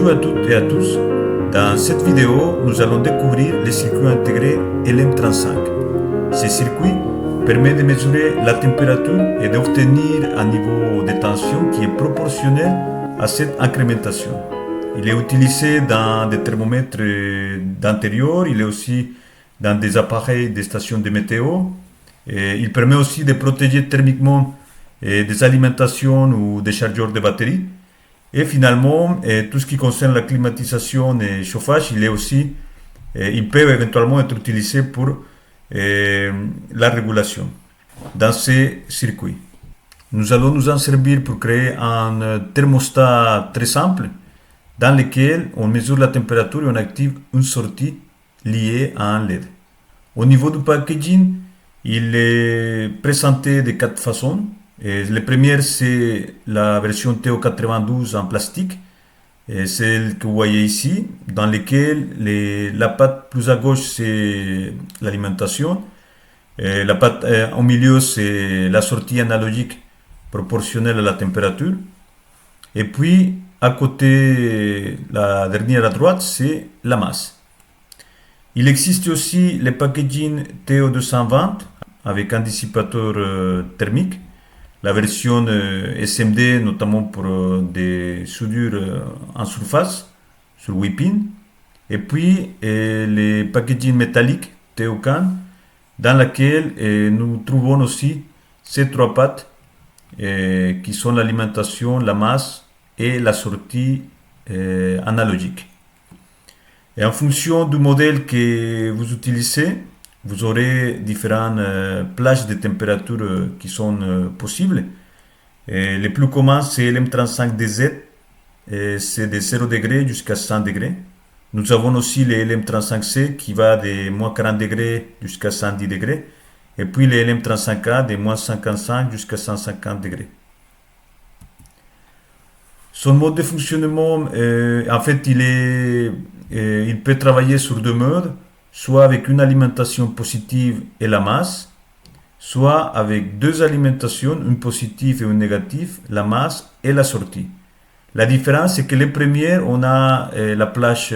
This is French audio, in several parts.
Bonjour à toutes et à tous. Dans cette vidéo, nous allons découvrir les circuits intégrés LM35. Ces circuits permettent de mesurer la température et d'obtenir un niveau de tension qui est proportionnel à cette incrémentation. Il est utilisé dans des thermomètres d'intérieur, il est aussi dans des appareils des stations de météo. Et il permet aussi de protéger thermiquement des alimentations ou des chargeurs de batteries. Et finalement, tout ce qui concerne la climatisation et le chauffage, il peut éventuellement être utilisé pour la régulation dans ces circuits. Nous allons nous en servir pour créer un thermostat très simple dans lequel on mesure la température et on active une sortie liée à un LED. Au niveau du packaging, il est présenté de 4 façons. La première, c'est la version TO92 en plastique, celle que vous voyez ici, dans laquelle la patte plus à gauche, c'est l'alimentation. La patte au milieu, c'est la sortie analogique proportionnelle à la température. Et puis, à côté, la dernière à droite, c'est la masse. Il existe aussi le packaging TO220 avec un dissipateur thermique. La version SMD, notamment pour des soudures en surface, sur 8 pins. Et puis, les packaging métalliques TOCAN, dans laquelle nous trouvons aussi ces 3 pattes qui sont l'alimentation, la masse et la sortie analogique. Et en fonction du modèle que vous utilisez, vous aurez différentes plages de température qui sont possibles. Les plus communs, c'est l'M35DZ, c'est de 0 degrés jusqu'à 100 degrés. Nous avons aussi les LM35C qui va de moins 40 degrés jusqu'à 110 degrés. Et puis les LM35A de moins 55 jusqu'à 150 degrés. Son mode de fonctionnement, en fait, il peut travailler sur 2 modes, soit avec une alimentation positive et la masse, soit avec 2 alimentations, une positive et une négative, la masse et la sortie. La différence, c'est que les premières, on a la plage,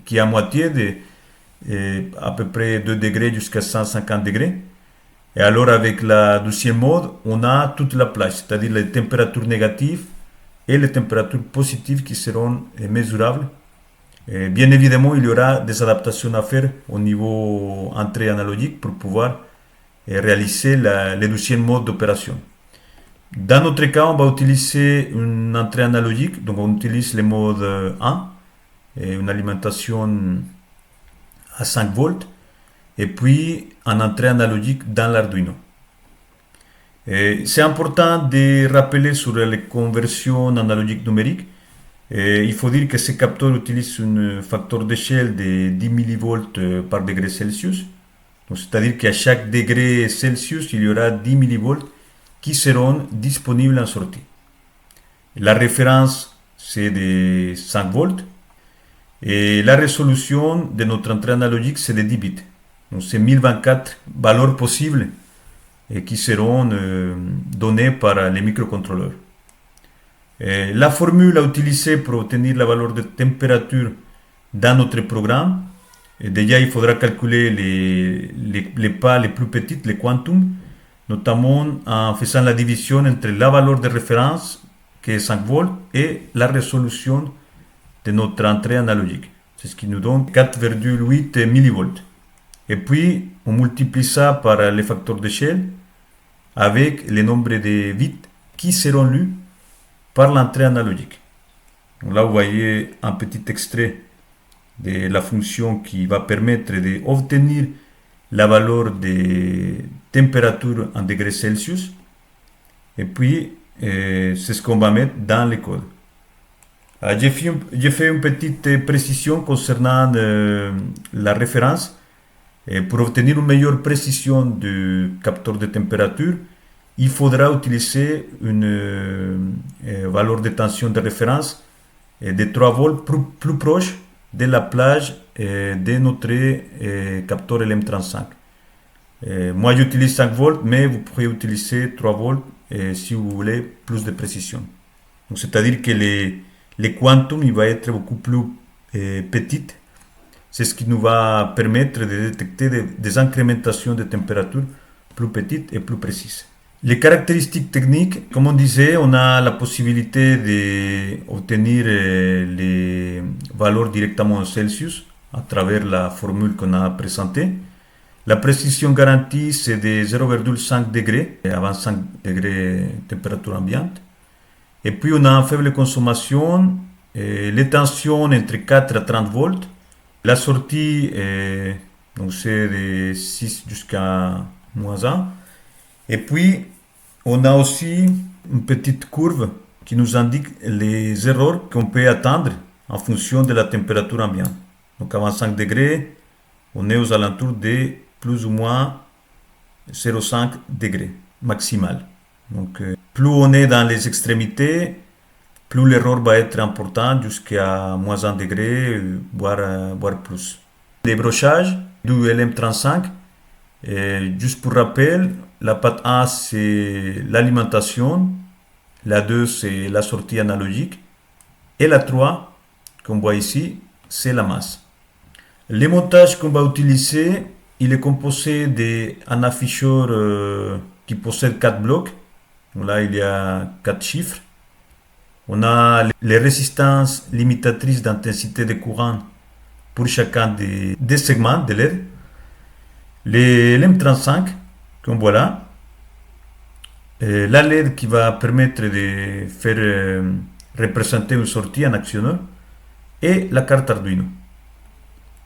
qui est à moitié, à peu près 2 degrés jusqu'à 150 degrés. Et alors, avec la deuxième mode, on a toute la plage, c'est-à-dire les températures négatives et les températures positives qui seront mesurables. Et bien évidemment, il y aura des adaptations à faire au niveau entrée analogique pour pouvoir réaliser le deuxième mode d'opération. Dans notre cas, on va utiliser une entrée analogique, donc on utilise le mode 1, une alimentation à 5 volts, et puis en entrée analogique dans l'Arduino. C'est important de rappeler sur les conversions analogiques numériques. Il faut dire que ces capteurs utilisent un facteur d'échelle de 10 mV par degré Celsius. C'est-à-dire qu'à chaque degré Celsius, il y aura 10 mV qui seront disponibles en sortie. La référence, c'est de 5 volts. Et la résolution de notre entrée analogique, c'est de 10 bits. Donc c'est 1024 valeurs possibles qui seront données par les microcontrôleurs. La formule à utiliser pour obtenir la valeur de température dans notre programme, déjà il faudra calculer les pas les plus petites, les quantums, notamment en faisant la division entre la valeur de référence, qui est 5 volts, et la résolution de notre entrée analogique. C'est ce qui nous donne 4,8 millivolts. Et puis, on multiplie ça par les facteurs d'échelle avec le nombre de bits qui seront lus par l'entrée analogique. Donc là, vous voyez un petit extrait de la fonction qui va permettre d'obtenir la valeur de température en degrés Celsius. Et puis, c'est ce qu'on va mettre dans le code. J'ai fait une petite précision concernant la référence. Et pour obtenir une meilleure précision du capteur de température, il faudra utiliser une valeur de tension de référence de 3 volts plus proche de la plage de notre capteur LM35. Moi j'utilise 5 volts, mais vous pourrez utiliser 3 volts si vous voulez plus de précision. Donc, c'est-à-dire que le quantum il va être beaucoup plus petit. C'est ce qui nous va permettre de détecter des incrémentations de température plus petites et plus précises. Les caractéristiques techniques, comme on disait, on a la possibilité d'obtenir les valeurs directement en Celsius à travers la formule qu'on a présentée. La précision garantie, c'est de 0,5 degrés à 25 degrés température ambiante. Et puis on a une faible consommation, les tensions entre 4 à 30 volts. La sortie, donc c'est de 6 jusqu'à -1. Et puis, on a aussi une petite courbe qui nous indique les erreurs qu'on peut atteindre en fonction de la température ambiante. Donc à 25 degrés, on est aux alentours de plus ou moins 0,5 degrés maximal. Donc plus on est dans les extrémités, plus l'erreur va être importante jusqu'à -1 degré, voire plus. Les brochages du LM35, juste pour rappel, la patte A c'est l'alimentation, la 2 c'est la sortie analogique et la 3, qu'on voit ici, c'est la masse. Le montage qu'on va utiliser, il est composé d'un afficheur qui possède 4 blocs. Donc là, il y a 4 chiffres. On a les résistances limitatrices d'intensité de courant pour chacun des segments de LED. Les LM35, comme voilà. La LED qui va permettre de faire représenter une sortie en actionneur. Et la carte Arduino.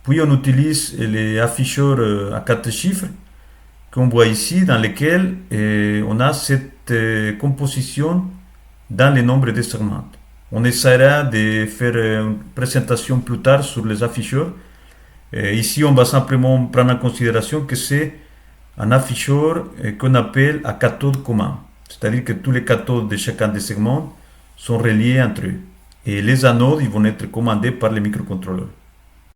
Puis on utilise les afficheurs à 4 chiffres qu'on voit ici, dans lesquels on a cette composition dans le nombre de segments. On essaiera de faire une présentation plus tard sur les afficheurs. Ici, on va simplement prendre en considération que c'est un afficheur qu'on appelle à cathode commun. C'est-à-dire que tous les cathodes de chacun des segments sont reliés entre eux. Et les anodes ils vont être commandés par les microcontrôleurs.